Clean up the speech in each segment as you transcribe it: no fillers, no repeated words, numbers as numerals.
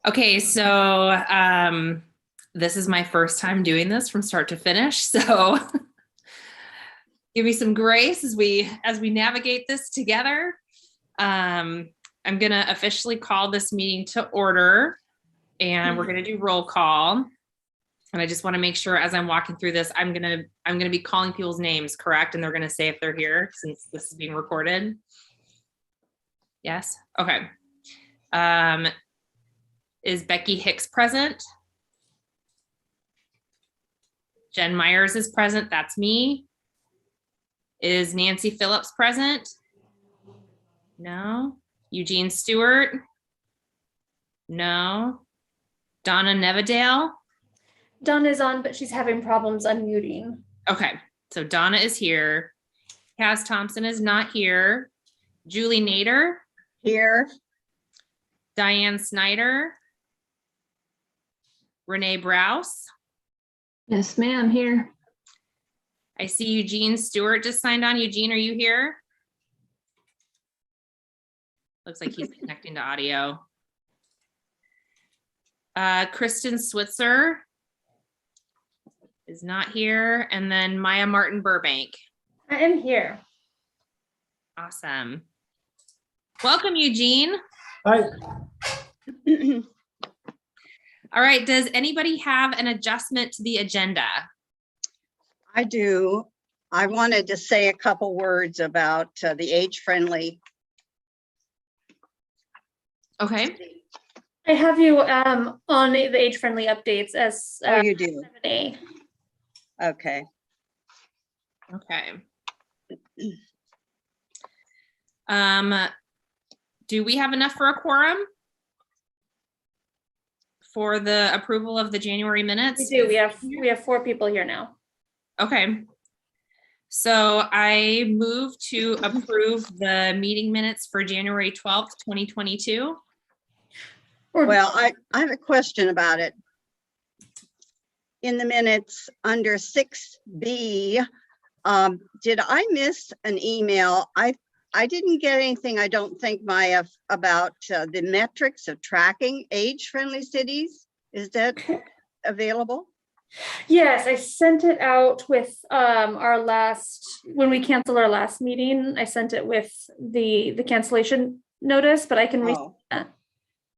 Okay, so this is my first time doing this from start to finish, so give me some grace as we navigate this together. I'm gonna officially call this meeting to order, and we're gonna do roll call. And I just want to make sure as I'm walking through this, I'm gonna be calling people's names, correct? And they're gonna say if they're here since this is being recorded. Yes. Okay. Is Becky Hicks present? Jen Myers is present. That's me. Is Nancy Phillips present? No. Eugene Stewart? No. Donna Nevadale? Donna's on, but she's having problems unmuting. Okay, so Donna is here. Cass Thompson is not here. Julie Nader? Here. Diane Snyder? Renee Browse? Yes, ma'am, here. I see Eugene Stewart just signed on. Eugene, are you here? Looks like he's connecting to audio. Kristen Switzer is not here. And then Maya Martin Burbank. I am here. Awesome. Welcome, Eugene. Hi. All right, does anybody have an adjustment to the agenda? I do. I wanted to say a couple words about the age-friendly. Okay. I have you on the age-friendly updates as Oh, you do? 7A. Okay. Okay. Do we have enough for a quorum for the approval of the January minutes? We do. We have 4 people here now. Okay. So I move to approve the meeting minutes for January 12th, 2022. Well, I have a question about it. In the minutes under 6B, did I miss an email? I didn't get anything, I don't think, Maya, about the metrics of tracking age-friendly cities. Is that available? Yes, I sent it out with when we canceled our last meeting. I sent it with the cancellation notice, but I can resend that.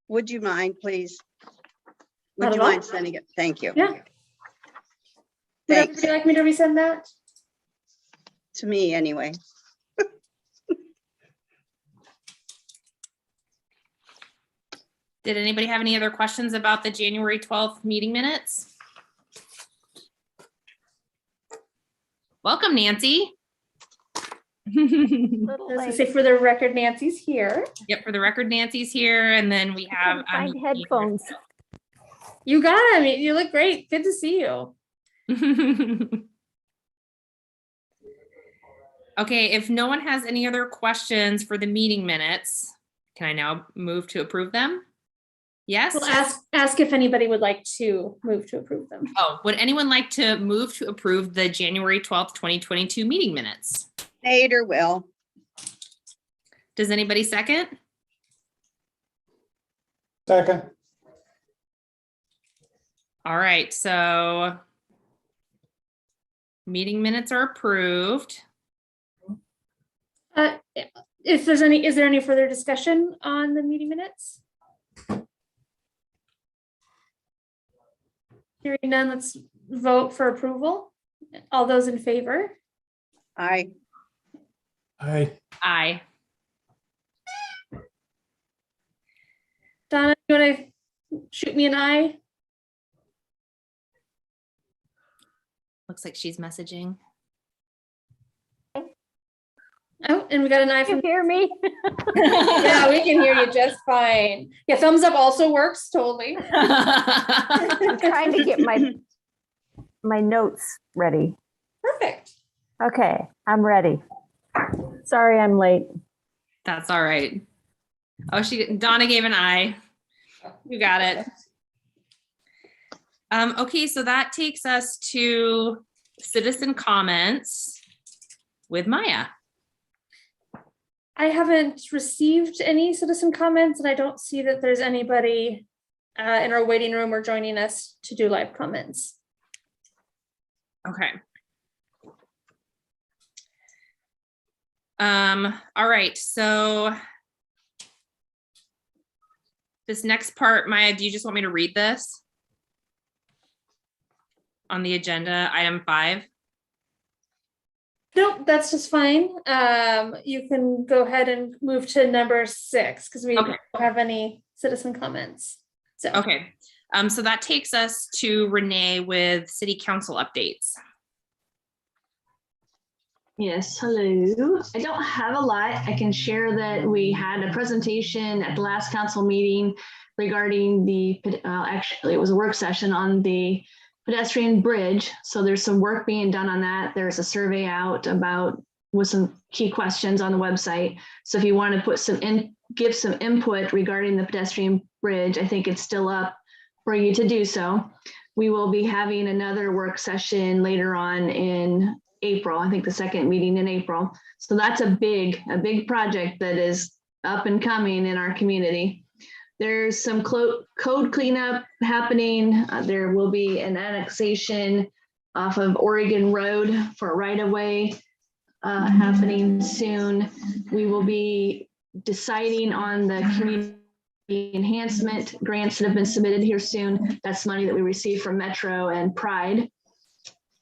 Would you mind, please? Would Not you at all. mind sending it? Thank you. Yeah. Would Thanks. everybody like me to resend that? To me, anyway. Did anybody have any other questions about the January 12th meeting minutes? Welcome, Nancy. Let's say for the record, Nancy's here. Yep, for the record, Nancy's here, and then we have Find headphones. You got them. You look great. Good to see you. Okay, if no one has any other questions for the meeting minutes, can I now move to approve them? Yes? We'll ask if anybody would like to move to approve them. Oh, would anyone like to move to approve the January 12th, 2022 meeting minutes? Nader will. Does anybody second? Second. All right, so meeting minutes are approved. Is there any further discussion on the meeting minutes? Hearing none, let's vote for approval. All those in favor? Aye. Hi. Aye. Donna, you want to shoot me an eye? Looks like she's messaging. Oh, and we got an eye Can from. you hear me? Yeah, we can hear you just fine. Yeah, thumbs up also works totally. I'm trying to get my notes ready. Perfect. Okay, I'm ready. Sorry, I'm late. That's all right. Oh, Donna gave an eye. You got it. Okay, so that takes us to citizen comments with Maya. I haven't received any citizen comments and I don't see that there's anybody in our waiting room or joining us to do live comments. Okay. All right, so this next part, Maya, do you just want me to read this? On the agenda, item 5. Nope, that's just fine. You can go ahead and move to number 6 because we don't have any citizen comments. So Okay, so that takes us to Renee with city council updates. Yes, hello. I don't have a lot. I can share that we had a presentation at the last council meeting regarding the, actually it was a work session on the pedestrian bridge. So there's some work being done on that. There's a survey out about with some key questions on the website. So if you want to put some give some input regarding the pedestrian bridge, I think it's still up for you to do so. We will be having another work session later on in April, I think the second meeting in April. So that's a big project that is up and coming in our community. There's some code cleanup happening. There will be an annexation off of Oregon Road for right-of-way happening soon. We will be deciding on the community enhancement grants that have been submitted here soon. That's money that we received from Metro and Pride.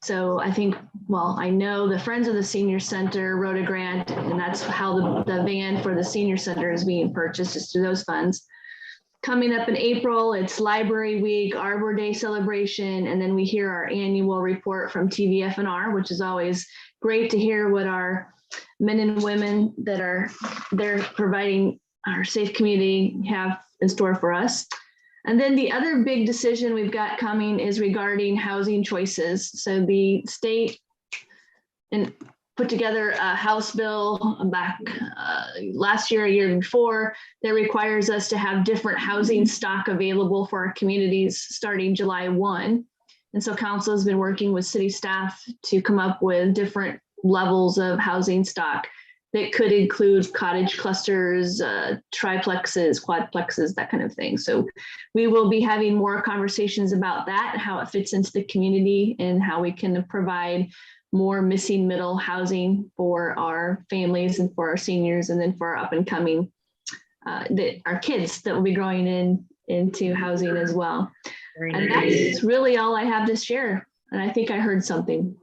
So I think, well, I know the Friends of the Senior Center wrote a grant, and that's how the van for the Senior Center is being purchased, is through those funds. Coming up in April, it's Library Week, Arbor Day celebration, and then we hear our annual report from TVFNR, which is always great to hear what our men and women that are there providing our safe community have in store for us. And then the other big decision we've got coming is regarding housing choices. So the state put together a House bill back last year, a year before, that requires us to have different housing stock available for our communities starting July 1. And so council has been working with city staff to come up with different levels of housing stock that could include cottage clusters, triplexes, quadplexes, that kind of thing. So we will be having more conversations about that, how it fits into the community and how we can provide more missing middle housing for our families and for our seniors, and then for our up and coming, our kids that will be growing into housing as well. And that's really all I have to share. And I think I heard something.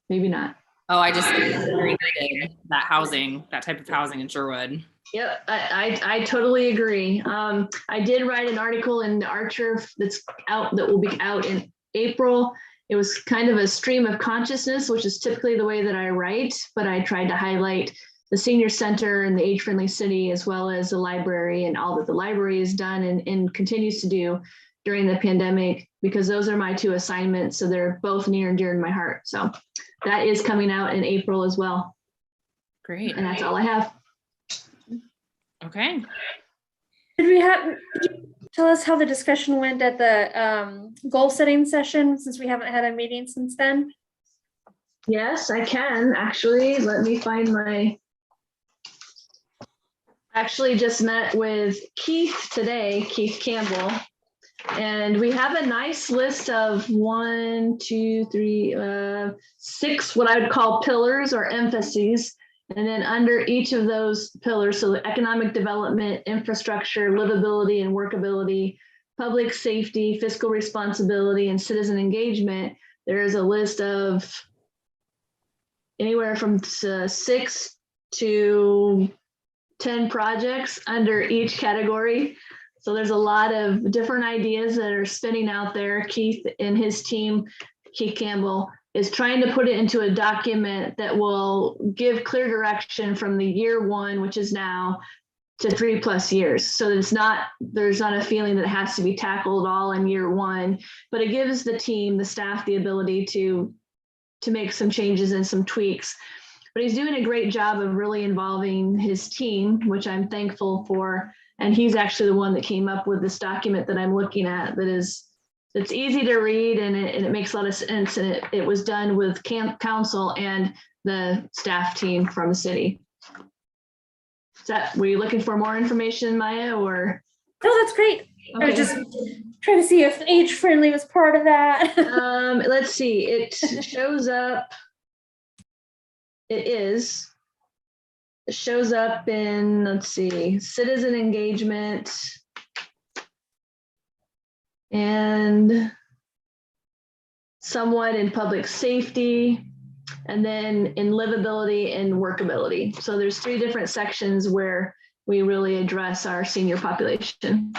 Maybe not. Oh, I just very needed that housing, that type of housing in Sherwood. Yeah, I totally agree. I did write an article in the Archer that's out, that will be out in April. It was kind of a stream of consciousness, which is typically the way that I write, but I tried to highlight the senior center and the age-friendly city, as well as the library and all that the library has done and continues to do during the pandemic, because those are my 2 assignments. So they're both near and dear to my heart. So that is coming out in April as well. Great. And that's all I have. Okay. could you tell us how the discussion went at the goal setting session, since we haven't had a meeting since then? Yes, I can actually. Let me find actually just met with Keith today, Keith Campbell. And we have a nice list of 6 what I would call pillars or emphases. And then under each of those pillars, so economic development, infrastructure, livability and workability, public safety, fiscal responsibility, and citizen engagement, there is a list of anywhere from 6 to 10 projects under each category. So there's a lot of different ideas that are spinning out there. Keith and his team, Keith Campbell, is trying to put it into a document that will give clear direction from the year 1, which is now, to 3+ years. So there's not a feeling that it has to be tackled all in year 1, but it gives the team, the staff, the ability to make some changes and some tweaks. But he's doing a great job of really involving his team, which I'm thankful for. And he's actually the one that came up with this document that I'm looking at, it's easy to read and it makes a lot of sense. And it was done with council and the staff team from the city. Were you looking for more information, Maya, or? No, that's great. I was just trying to see if age friendly was part of that. Let's see, it shows up. It shows up in, let's see, citizen engagement and somewhat in public safety, and then in livability and workability. So there's 3 different sections where we really address our senior population.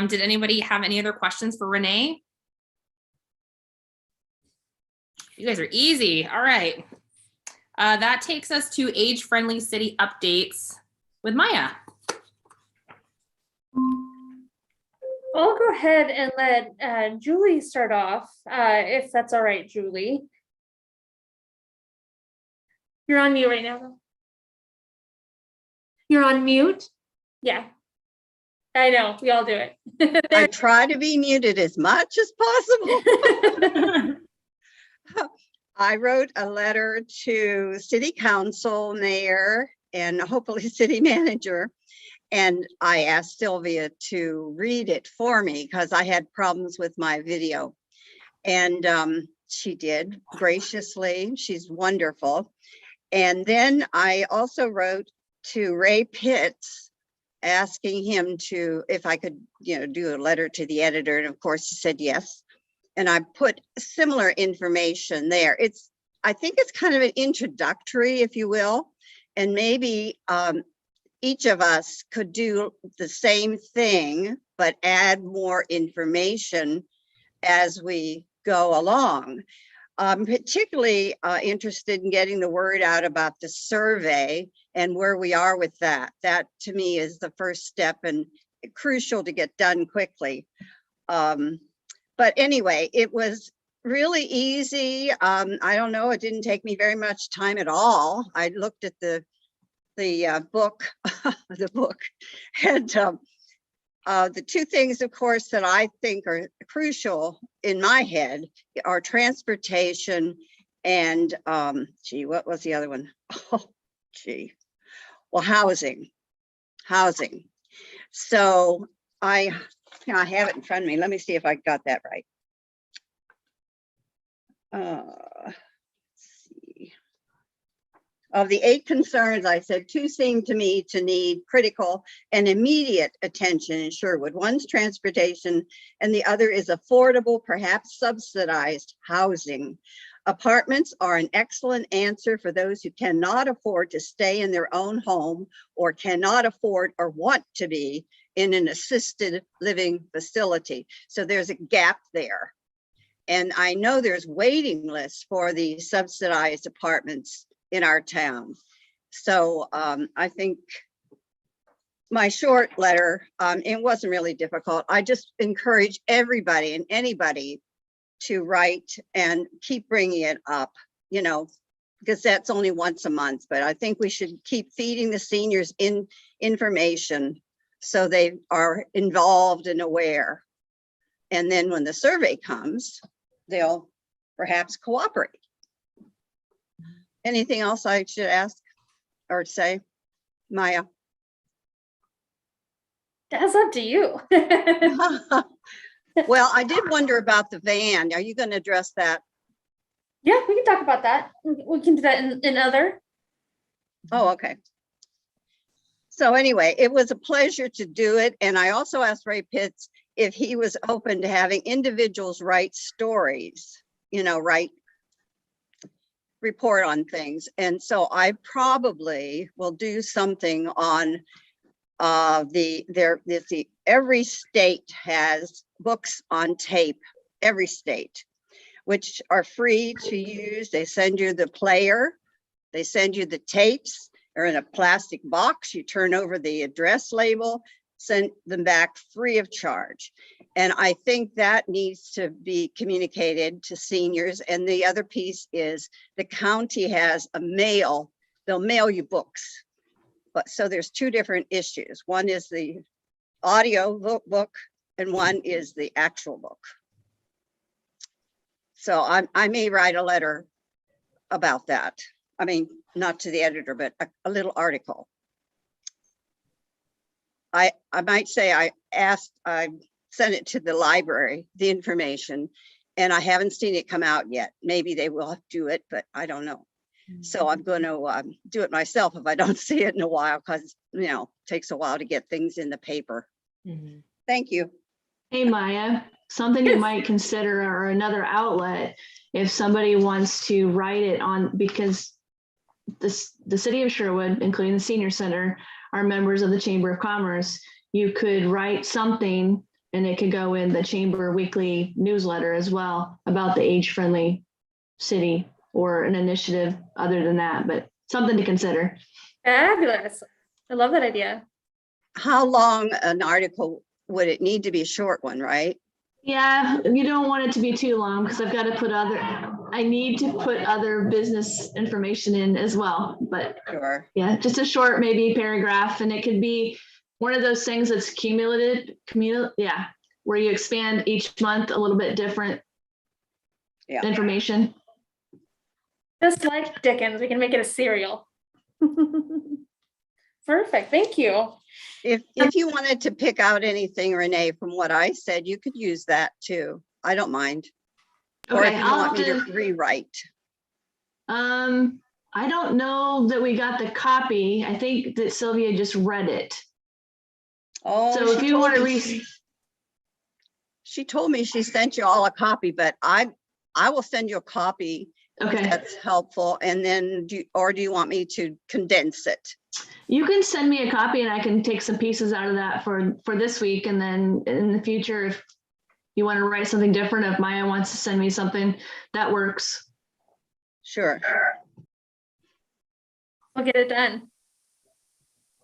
Did anybody have any other questions for Renee? You guys are easy. All right. That takes us to age-friendly city updates with Maya. I'll go ahead and let Julie start off, if that's all right, Julie. You're on mute right now, though. You're on mute? Yeah. I know, we all do it. I try to be muted as much as possible. I wrote a letter to city council, mayor, and hopefully city manager. And I asked Sylvia to read it for me because I had problems with my video. And she did graciously. She's wonderful. And then I also wrote to Ray Pitts asking him to, if I could, do a letter to the editor. And of course he said yes. And I put similar information there. I think it's kind of an introductory, if you will. And maybe each of us could do the same thing, but add more information as we go along. I'm particularly interested in getting the word out about the survey and where we are with that. That to me is the first step and crucial to get done quickly. But anyway, it was really easy. I don't know, it didn't take me very much time at all. I looked at the book, and the 2 things, of course, that I think are crucial in my head are transportation and, what was the other one? Oh, well, housing. So I have it in front of me. Let me see if I got that right. Let's see. Of the 8 concerns, I said 2 seem to me to need critical and immediate attention in Sherwood. One's transportation, and the other is affordable, perhaps subsidized housing. Apartments are an excellent answer for those who cannot afford to stay in their own home or cannot afford or want to be in an assisted living facility. So there's a gap there. And I know there's waiting lists for the subsidized apartments in our town. So I think my short letter, it wasn't really difficult. I just encourage everybody and anybody to write and keep bringing it up, because that's only once a month. But I think we should keep feeding the seniors information so they are involved and aware. And then when the survey comes, they'll perhaps cooperate. Anything else I should ask or say, Maya? That's up to you. Well, I did wonder about the van. Are you going to address that? Yeah, we can talk about that. We can do that in other. Oh, okay. So anyway, it was a pleasure to do it. And I also asked Ray Pitts if he was open to having individuals write stories, write report on things. And so I probably will do something on every state has books on tape, every state, which are free to use. They send you the player, they send you the tapes, they're in a plastic box. You turn over the address label, send them back free of charge. And I think that needs to be communicated to seniors. And the other piece is the county has a mail, they'll mail you books. But so there's 2 different issues. One is the audio book and one is the actual book. So I may write a letter about that. I mean, not to the editor, but a little article. I might say I sent it to the library, the information, and I haven't seen it come out yet. Maybe they will do it, but I don't know. So I'm going to do it myself if I don't see it in a while, because, you know, it takes a while to get things in the paper. Mhm. Thank you. Hey, Maya, something you might consider or another outlet if somebody wants to write it on, because the city of Sherwood, including the senior center, are members of the Chamber of Commerce. You could write something and it could go in the Chamber weekly newsletter as well about the age-friendly city or an initiative other than that, but something to consider. Fabulous. I love that idea. How long an article would it need to be? A short one, right? Yeah, you don't want it to be too long because I've got to put I need to put other business information in as well, but Sure. yeah, just a short, maybe paragraph, and it could be one of those things that's yeah, where you expand each month a little bit different information. Just like Dickens, we can make it a serial. Perfect, thank you. If you wanted to pick out anything, Renee, from what I said, you could use that too. I don't mind. Or Okay, if you want me to rewrite. I don't know that we got the copy. I think that Sylvia just read it. Oh, So if you want to read, she told me she sent you all a copy, but I will send you a copy. okay, If that's helpful. And then do you want me to condense it? you can send me a copy and I can take some pieces out of that for this week. And then in the future, if you want to write something different, if Maya wants to send me something, that works. Sure. We'll get it done.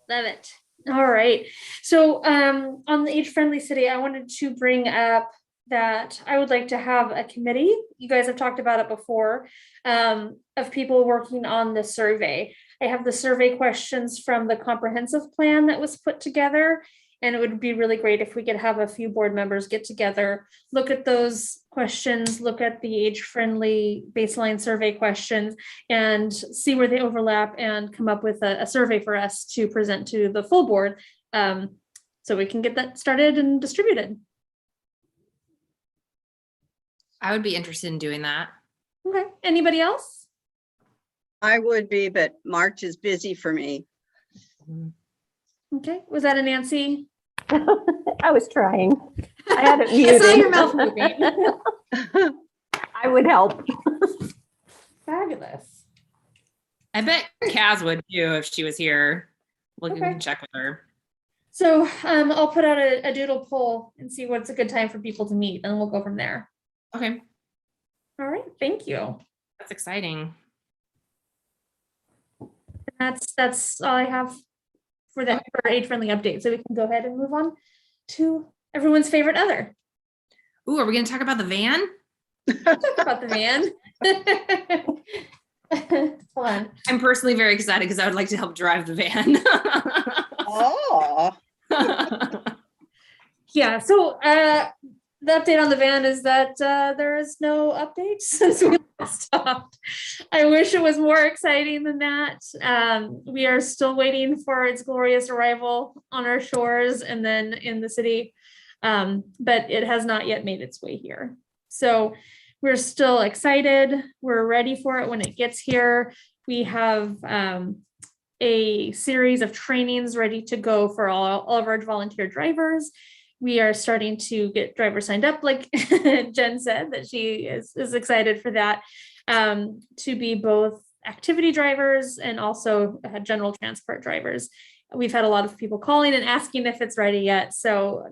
Love it. All right. So on the age-friendly city, I wanted to bring up that I would like to have a committee. You guys have talked about it before, of people working on the survey. I have the survey questions from the comprehensive plan that was put together, and it would be really great if we could have a few board members get together, look at those questions, look at the age-friendly baseline survey questions, and see where they overlap and come up with a survey for us to present to the full board, so we can get that started and distributed. I would be interested in doing that. Okay, anybody else? I would be, but March is busy for me. Okay, was that a Nancy? I was trying. I had it I muted. saw your mouth moving. I would help. Fabulous. I bet Kaz would too if she was here. We Okay. can check with her. So I'll put out a doodle poll and see what's a good time for people to meet, and we'll go from there. Okay, All right, thank you. that's exciting. That's all I have for that for age-friendly update. So we can go ahead and move on to everyone's favorite other. Ooh, are we gonna talk about the van? Talk about the van. Hold on. I'm personally very excited because I would like to help drive the van. Oh, Yeah, so the update on the van is that there is no update since we last stopped. I wish it was more exciting than that. We are still waiting for its glorious arrival on our shores and then in the city, but it has not yet made its way here. So we're still excited. We're ready for it when it gets here. We have a series of trainings ready to go for all of our volunteer drivers. We are starting to get drivers signed up, like Jen said, that she is excited for that, to be both activity drivers and also general transport drivers. We've had a lot of people calling and asking if it's ready yet. So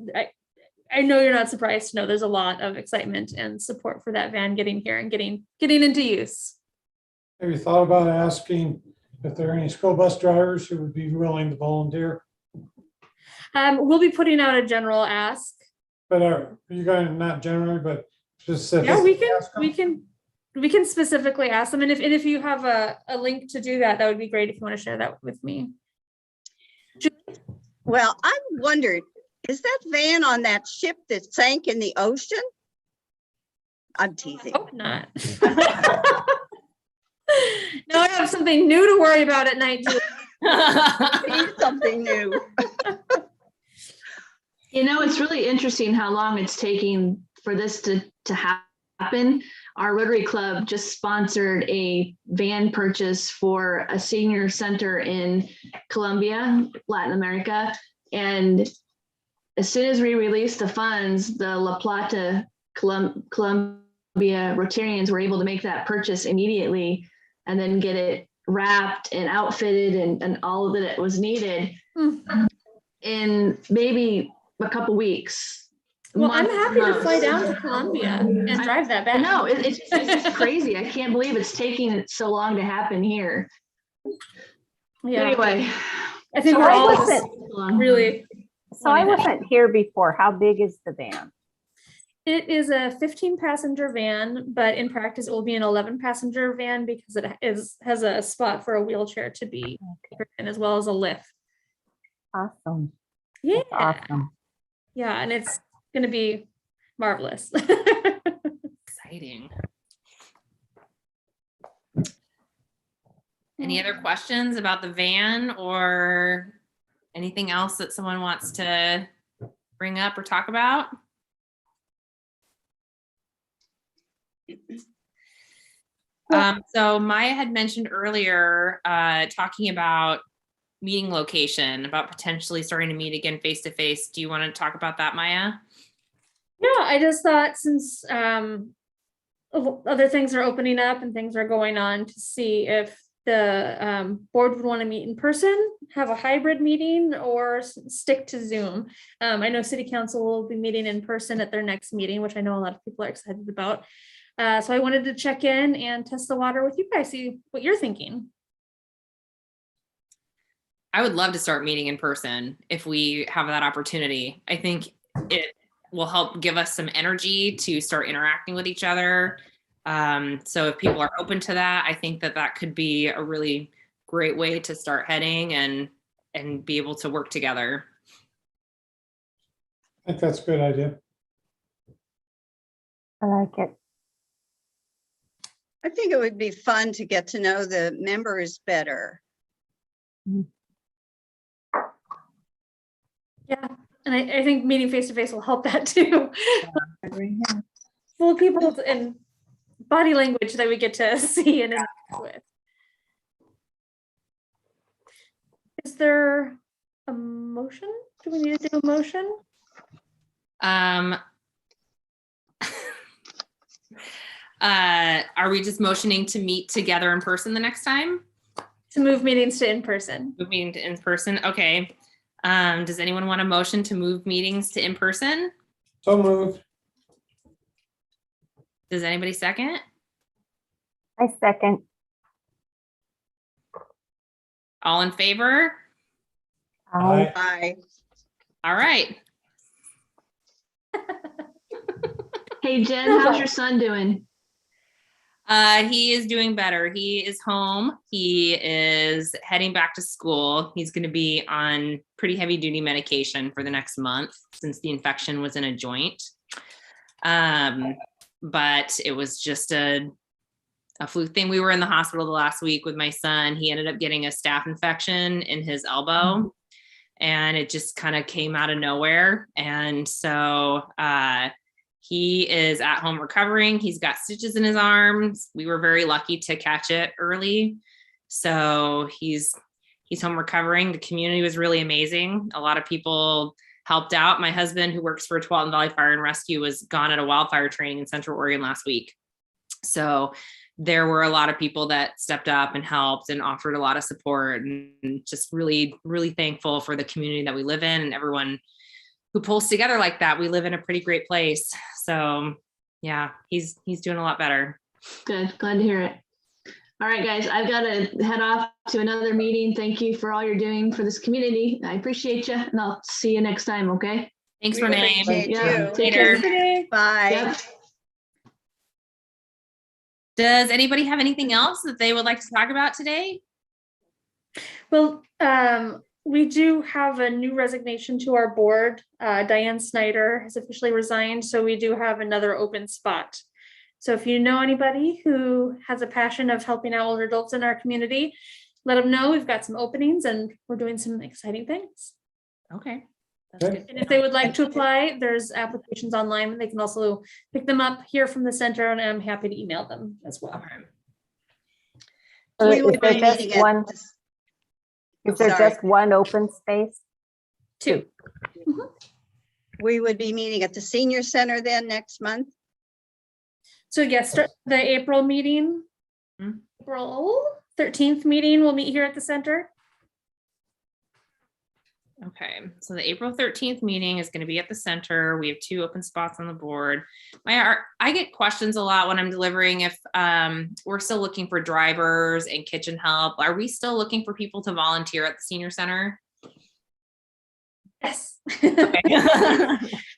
I know you're not surprised to know there's a lot of excitement and support for that van getting here and getting into use. Have you thought about asking if there are any school bus drivers who would be willing to volunteer? We'll be putting out a general ask. But are you going to, not generally, but specifically? Yeah, ask them? we can specifically ask them. And if you have a link to do that, that would be great if you want to share that with me. well, I wondered, is that van on that ship that sank in the ocean? I'm teasing. Hope not. Now I have something new to worry about at night, Julie. Need something new. You know, it's really interesting how long it's taking for this to happen. Our Rotary Club just sponsored a van purchase for a senior center in Colombia, Latin America. And as soon as we released the funds, the La Plata, Colombia Rotarians were able to make that purchase immediately and then get it wrapped and outfitted and all of it was needed in maybe a couple weeks. Well, I'm happy to fly down to Colombia and drive that back. No, it's just crazy. I can't believe it's taking so long to happen here. Yeah. Anyway, I think So we're I all wasn't- just really. So I wasn't here before. How big is the van? It is a 15-passenger van, but in practice, it will be an 11-passenger van because it has a spot for a wheelchair to be in, as well as a lift. Awesome. Yeah, Awesome. yeah, and it's going to be marvelous. Exciting. Any other questions about the van or anything else that someone wants to bring up or talk about? So Maya had mentioned earlier, talking about meeting location, about potentially starting to meet again face to face. Do you want to talk about that, Maya? Yeah, I just thought since other things are opening up and things are going on, to see if the board would want to meet in person, have a hybrid meeting, or stick to Zoom. I know City Council will be meeting in person at their next meeting, which I know a lot of people are excited about. So I wanted to check in and test the water with you guys, see what you're thinking. I would love to start meeting in person if we have that opportunity. I think it will help give us some energy to start interacting with each other. So if people are open to that, I think that that could be a really great way to start heading and be able to work together. I think that's a good idea. I like it. I think it would be fun to get to know the members better. Yeah, and I think meeting face to face will help that too. Full of people and body language that we get to see and interact with. Is there a motion? Do we need to do a motion? Are we just motioning to meet together in person the next time? To move meetings to in person. Move meeting to in person. Okay. Does anyone want a motion to move meetings to in person? So moved. Does anybody second? I second. All in favor? Aye. Bye. All right. hey Jen, how's your son doing? He is doing better. He is home. He is heading back to school. He's going to be on pretty heavy duty medication for the next month since the infection was in a joint. But it was just a fluke thing. We were in the hospital the last week with my son. He ended up getting a staph infection in his elbow and it just kind of came out of nowhere. And so, he is at home recovering. He's got stitches in his arms. We were very lucky to catch it early. So he's home recovering. The community was really amazing. A lot of people helped out. My husband, who works for Tualatin Valley Fire and Rescue, was gone at a wildfire training in Central Oregon last week. So there were a lot of people that stepped up and helped and offered a lot of support, and just really, really thankful for the community that we live in and everyone who pulls together like that. We live in a pretty great place. So yeah, he's doing a lot better. Good, glad to hear it. All right, guys, I've got to head off to another meeting. Thank you for all you're doing for this community. I appreciate you, and I'll see you next time, okay? Thanks, We Renee. appreciate Yeah, you. take Later. care. Bye. Yep. Does anybody have anything else that they would like to talk about today? Well, we do have a new resignation to our board. Diane Snyder has officially resigned, so we do have another open spot. So if you know anybody who has a passion of helping out older adults in our community, let them know. We've got some openings and we're doing some exciting things. Okay. That's Okay. good. And if they would like to apply, there's applications online. They can also pick them up here from the center, and I'm happy to email them as well. Okay. We Is would there be just meeting one, at, is there sorry. just one open space? 2. We would be meeting at the senior center then next month. So yes, start the April meeting, Mhm. April 13th meeting, we'll meet here at the center. Okay, so the April 13th meeting is going to be at the center. We have 2 open spots on the board. I get questions a lot when I'm delivering if we're still looking for drivers and kitchen help. Are we still looking for people to volunteer at the senior center? Yes. Okay.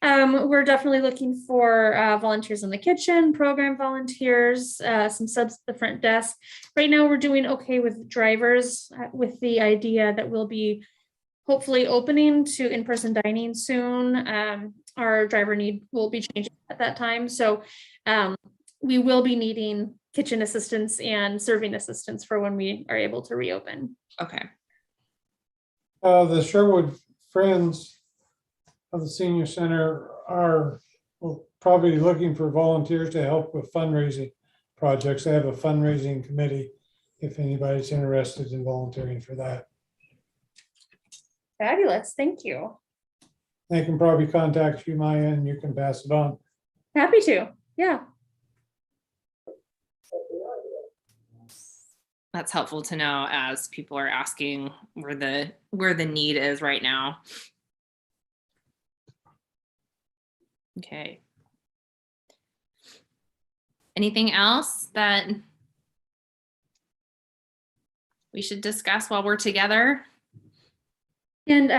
We're definitely looking for volunteers in the kitchen, program volunteers, some subs at the front desk. Right now, we're doing okay with drivers with the idea that we'll be hopefully opening to in-person dining soon. Our driver need will be changing at that time. So we will be needing kitchen assistants and serving assistants for when we are able to reopen. Okay. The Sherwood Friends of the Senior Center are probably looking for volunteers to help with fundraising projects. They have a fundraising committee if anybody's interested in volunteering for that. Fabulous. Thank you. They can probably contact you, Maya, and you can pass it on. Happy to. Yeah. That's helpful to know as people are asking where the need is right now. Okay. Anything else that we should discuss while we're together? And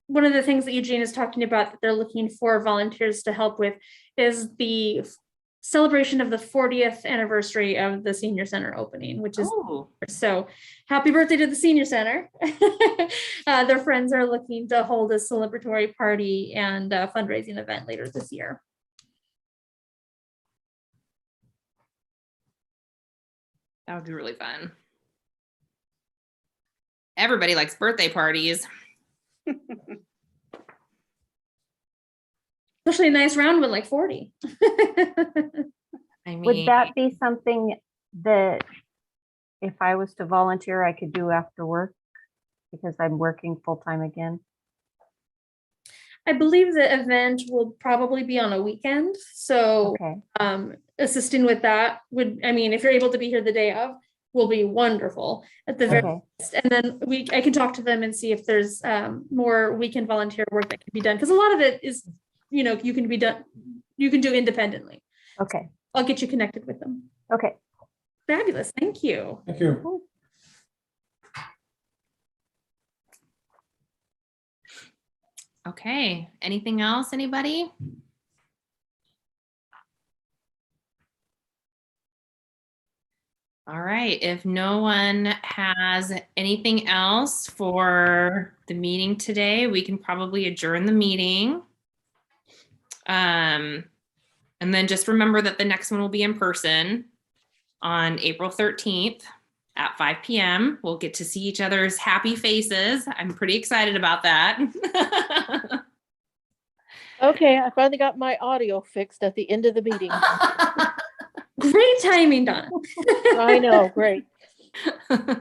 one of the things that Eugene is talking about that they're looking for volunteers to help with is the celebration of the 40th anniversary of the senior center opening, which is so happy birthday to the senior center. Their friends are looking to hold a celebratory party and a fundraising event later this year. That would be really fun. Everybody likes birthday parties. Especially a nice round one like 40. I mean, Would that be something that if I was to volunteer, I could do after work? Because I'm working full-time again. I believe the event will probably be on a weekend. So Okay. Assisting with that would, I mean, if you're able to be here the day of, will be wonderful at the very least. And then I can talk to them and see if there's more weekend volunteer work that can be done. Because a lot of it is, you know, you can do independently. Okay. I'll get you connected with them. Okay. Fabulous. Thank you. Thank you. okay. Anything else, anybody? All right, if no one has anything else for the meeting today, we can probably adjourn the meeting. And then just remember that the next one will be in person on April 13th at 5 p.m. We'll get to see each other's happy faces. I'm pretty excited about that. Okay, I finally got my audio fixed at the end of the meeting. Great timing, Donna. I know, great.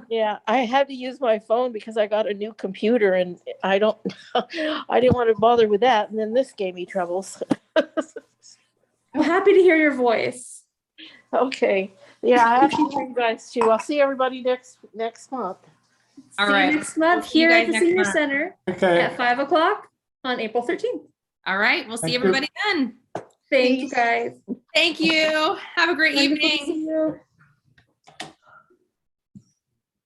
Yeah, I had to use my phone because I got a new computer and I didn't want to bother with that. And then this gave me troubles. I'm happy to hear your voice. Okay. Yeah, I have to hear you guys too. I'll see everybody next month. All See right. you next month See you here at guys the next Senior month. Center Okay. at 5 o'clock on April 13th. All right, we'll see Thank you. everybody then. Thank you guys. Thank you. Have a great Wonderful to evening. see you.